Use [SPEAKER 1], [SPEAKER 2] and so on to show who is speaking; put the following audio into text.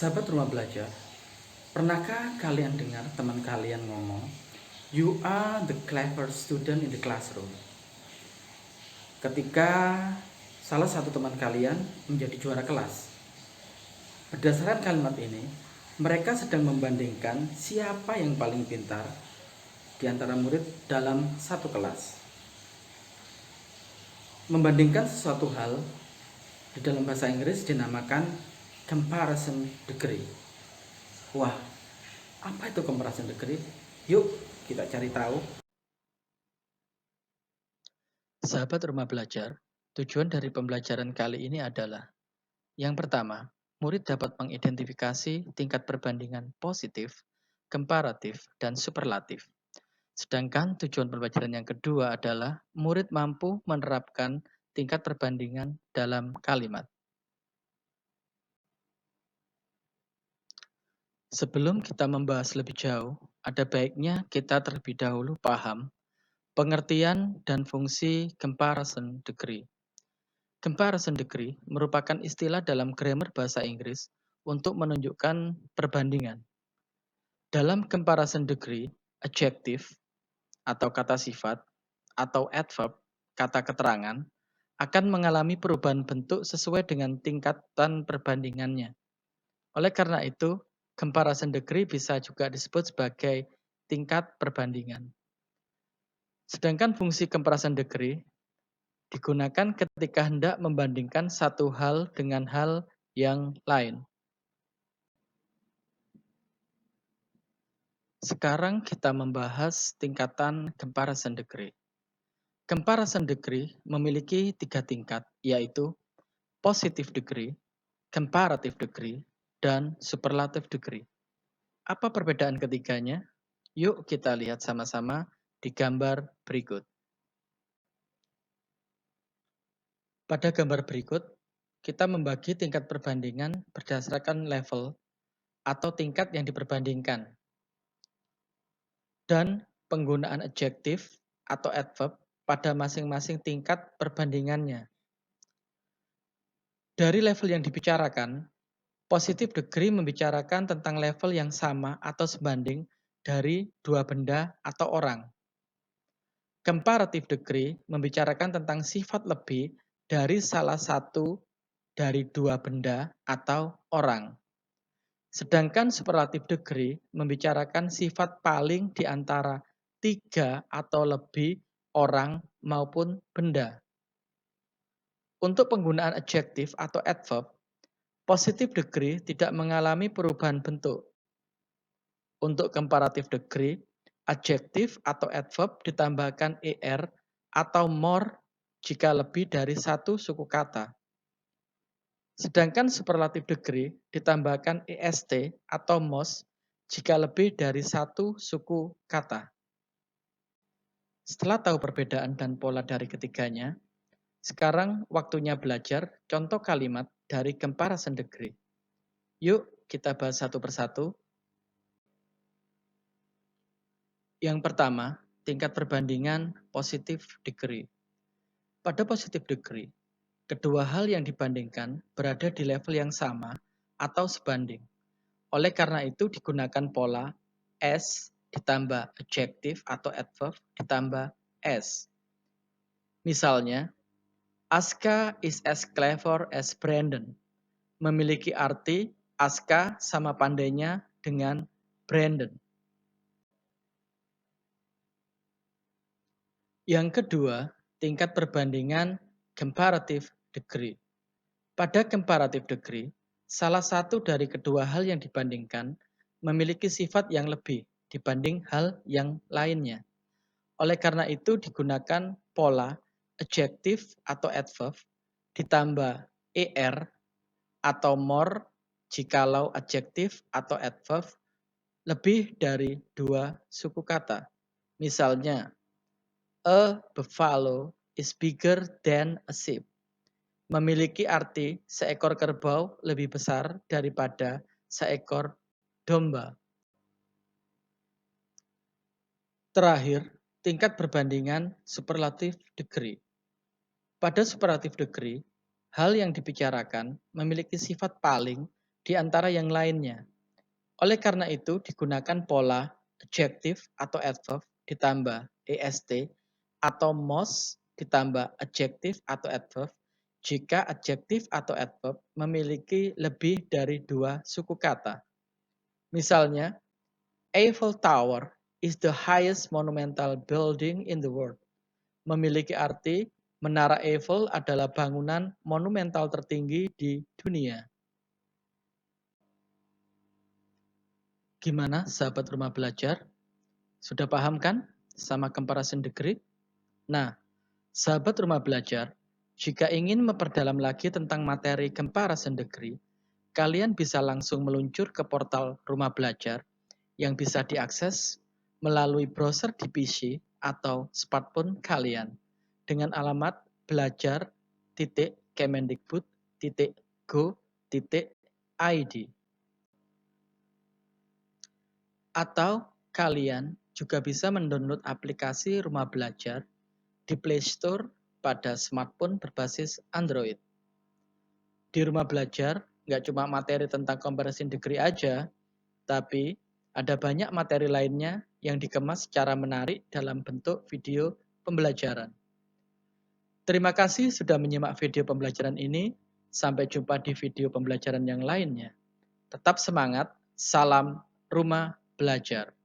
[SPEAKER 1] Sahabat rumah belajar, pernahkah kalian dengar teman kalian ngomong, "You are the clever student in the classroom"? Ketika salah satu teman kalian menjadi juara kelas. Berdasarkan kalimat ini, mereka sedang membandingkan siapa yang paling pintar di antara murid dalam satu kelas. Membandingkan sesuatu hal di dalam bahasa Inggris dinamakan comparison degree. Wah, apa itu comparison degree? Yuk kita cari tahu.
[SPEAKER 2] Sahabat rumah belajar, tujuan dari pembelajaran kali ini adalah yang pertama, murid dapat mengidentifikasi tingkat perbandingan positif, komparatif, dan superlatif. Sedangkan tujuan pembelajaran yang kedua adalah murid mampu menerapkan tingkat perbandingan dalam kalimat. Sebelum kita membahas lebih jauh, ada baiknya kita terlebih dahulu paham pengertian dan fungsi comparison degree. Comparison degree merupakan istilah dalam grammar bahasa Inggris untuk menunjukkan perbandingan. Dalam comparison degree, adjektif atau kata sifat atau adverb, kata keterangan, akan mengalami perubahan bentuk sesuai dengan tingkatan perbandingannya. Oleh karena itu, comparison degree bisa juga disebut sebagai tingkat perbandingan. Sedangkan fungsi comparison degree digunakan ketika hendak membandingkan satu hal dengan hal yang lain. Sekarang kita membahas tingkatan comparison degree. Comparison degree memiliki 3 tingkat, yaitu positive degree, comparative degree, dan superlative degree. Apa perbedaan ketiganya? Yuk kita lihat sama-sama di gambar berikut. Pada gambar berikut, kita membagi tingkat perbandingan berdasarkan level atau tingkat yang diperbandingkan, dan penggunaan adjektif atau adverb pada masing-masing tingkat perbandingannya. Dari level yang dibicarakan, positive degree membicarakan tentang level yang sama atau sebanding dari dua benda atau orang. Comparative degree membicarakan tentang sifat lebih dari salah satu dari dua benda atau orang. Sedangkan superlative degree membicarakan sifat paling di antara 3 atau lebih orang maupun benda. Untuk penggunaan adjektif atau adverb, positive degree tidak mengalami perubahan bentuk. Untuk comparative degree, adjektif atau adverb ditambahkan er atau more jika lebih dari satu suku kata. Sedangkan superlative degree ditambahkan est atau most jika lebih dari satu suku kata. Setelah tahu perbedaan dan pola dari ketiganya, sekarang waktunya belajar contoh kalimat dari comparison degree. Yuk kita bahas satu persatu. Yang pertama, tingkat perbandingan positive degree. Pada positive degree, kedua hal yang dibandingkan berada di level yang sama atau sebanding. Oleh karena itu digunakan pola as ditambah adjektif atau adverb ditambah as. Misalnya, Aska is as clever as Brandon. Memiliki arti Aska sama pandainya dengan Brandon. Yang kedua, tingkat perbandingan comparative degree. Pada comparative degree, salah satu dari kedua hal yang dibandingkan memiliki sifat yang lebih dibanding hal yang lainnya. Oleh karena itu digunakan pola adjektif atau adverb ditambah er atau more jikalau adjektif atau adverb lebih dari dua suku kata. Misalnya, a buffalo is bigger than a sheep. Memiliki arti seekor kerbau lebih besar daripada seekor domba. Terakhir, tingkat perbandingan superlative degree. Pada superlative degree, hal yang dibicarakan memiliki sifat paling di antara yang lainnya. Oleh karena itu, digunakan pola adjective atau adverb ditambah est atau most ditambah adjective atau adverb jika adjective atau adverb memiliki lebih dari dua suku kata. Misalnya, Eiffel Tower is the highest monumental building in the world. Memiliki arti Menara Eiffel adalah bangunan monumental tertinggi di dunia. Gimana sahabat rumah belajar? Sudah paham kan sama comparison degree? Nah, sahabat rumah belajar, jika ingin memperdalam lagi tentang materi comparison degree, kalian bisa langsung meluncur ke portal rumah belajar yang bisa diakses melalui browser di PC atau smartphone kalian dengan alamat belajar.kemendikbud.go.id. Atau kalian juga bisa mendownload aplikasi Rumah Belajar di Play Store pada smartphone berbasis Android. Di Rumah Belajar, nggak cuma materi tentang comparison degree aja, tapi ada banyak materi lainnya yang dikemas secara menarik dalam bentuk video pembelajaran. Terima kasih sudah menyimak video pembelajaran ini. Sampai jumpa di video pembelajaran yang lainnya. Tetap semangat, salam Rumah Belajar.